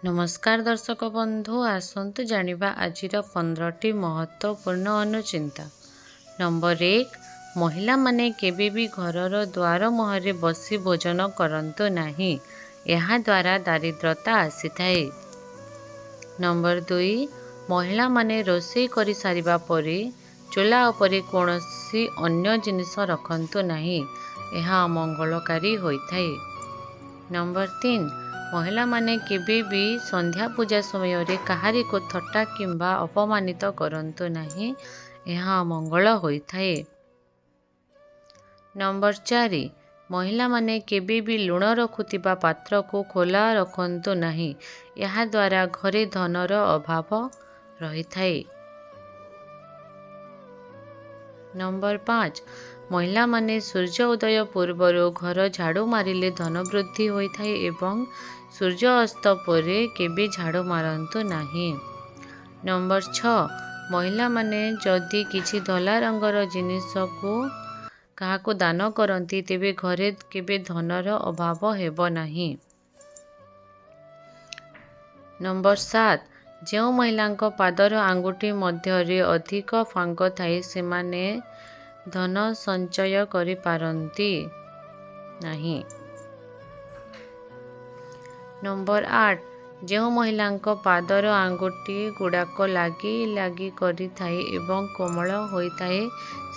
नमस्कार दर्शक बंधु आसतु जानिबा आजिर 15टी महत्वपूर्ण अनुचिंता। नंबर 1 महिला माने केबे भी घरर द्वार मुहरे बसी भोजन करंतु नहीं, यहाँ द्वारा दारिद्रता आसी थाए। नंबर 2 महिला माने रोषेई करि सारिबा परे चूल्हा उपरे कौनसी अन्य जिनिस रखंतु नहीं, यह अमंगलकारी होइथाए। नंबर 3 महिला माने केबे भी संध्या पूजा समय रे कहारी को थट्टा किंबा अपमानित करंतु नहीं, यह अमंगल होइथाए। नंबर 4 महिला माने केबे भी लुण रखुतिबा पात्र को खोला रखंतु नहीं, यह द्वारा घरे धनर अभाव रही थाए। नंबर 5 महिला माने सूर्य उदय पूर्वर घर झाड़ू मारिले धन वृद्धि होइथाए एवं सूर्य अस्त परे केबे झाड़ू मारंतु नहीं। नंबर 6 महिला माने जदि किछि धला रंगर जिनिस को काहाको दान करंती तेबे घरे केबे धनर अभाव हेबो नहीं। नंबर 7 जो महिलांको पादर आंगुठी मध्यरे अधिक फांग थाए सेमाने धन संचय करि पारंती नहीं। नंबर 8 जो महिलांको पादर आंगुठी गुड़ाक लागी लागी करि थाए एवं कोमल होई थाए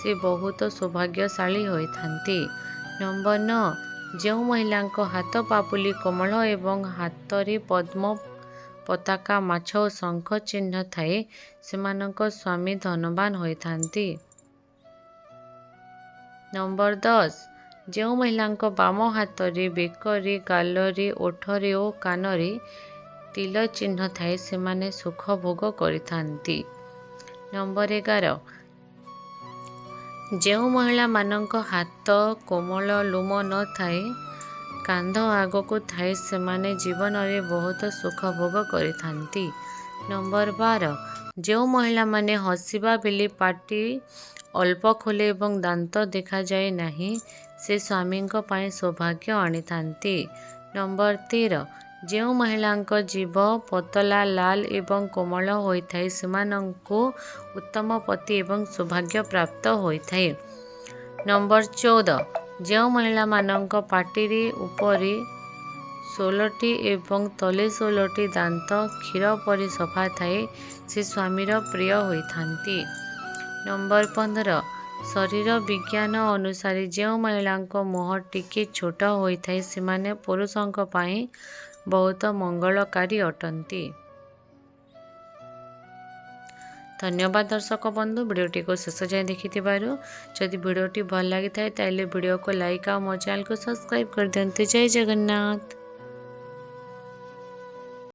से बहुत सौभाग्यशाली होई थांती। नंबर 9 जो महिलांको हाथ पापुली कोमल एवं हाथरे पद्म पताका माछ और शंख चिन्ह थाए सेमानंको स्वामी धनवान होई थांती। नंबर 10 जो महिलांको बाम हाथरे बेकरे गालरे ओठरे और कानरे तिल चिन्ह थाए सेमाने सुख भोग करिथांती। नंबर 11 जो महिला मानंको हाथ कोमल लुम न थाए कांध आग को थाए सेमाने जीवन रे बहुत सुख भोग करिथांती। नंबर 12 जो महिला माने हसिबा बेले पाटी अल्प खोले एवं दांत देखा जाए नहीं से स्वामी पाए सौभाग्य आनी थांती। नंबर 13 जो महिलांको जीव पतला लाल एवं कोमल होइथाए सेमानंको उत्तम पति एवं सौभाग्य प्राप्त होइथाए। नंबर 14 जो महिला मानंको पाटिरे उपरे 16टी एवं तले 16टी दांत क्षीर परि सफा थाए से स्वामीर प्रिय होइथांती। नंबर 15 शरीर विज्ञान अनुसार जो महिलांको मुह टिके छोट होइथाए सेमाने पुरुषंको पाए बहुत मंगलकारी अटंती। धन्यवाद दर्शक बंधु वीडियोटी को शेष जाए देखिथिबारु। जदि वीडियोटी भल लागि थाए ताइले वीडियो को लाइक और मो चैनल को सब्सक्राइब कर दियंतु। जय जगन्नाथ।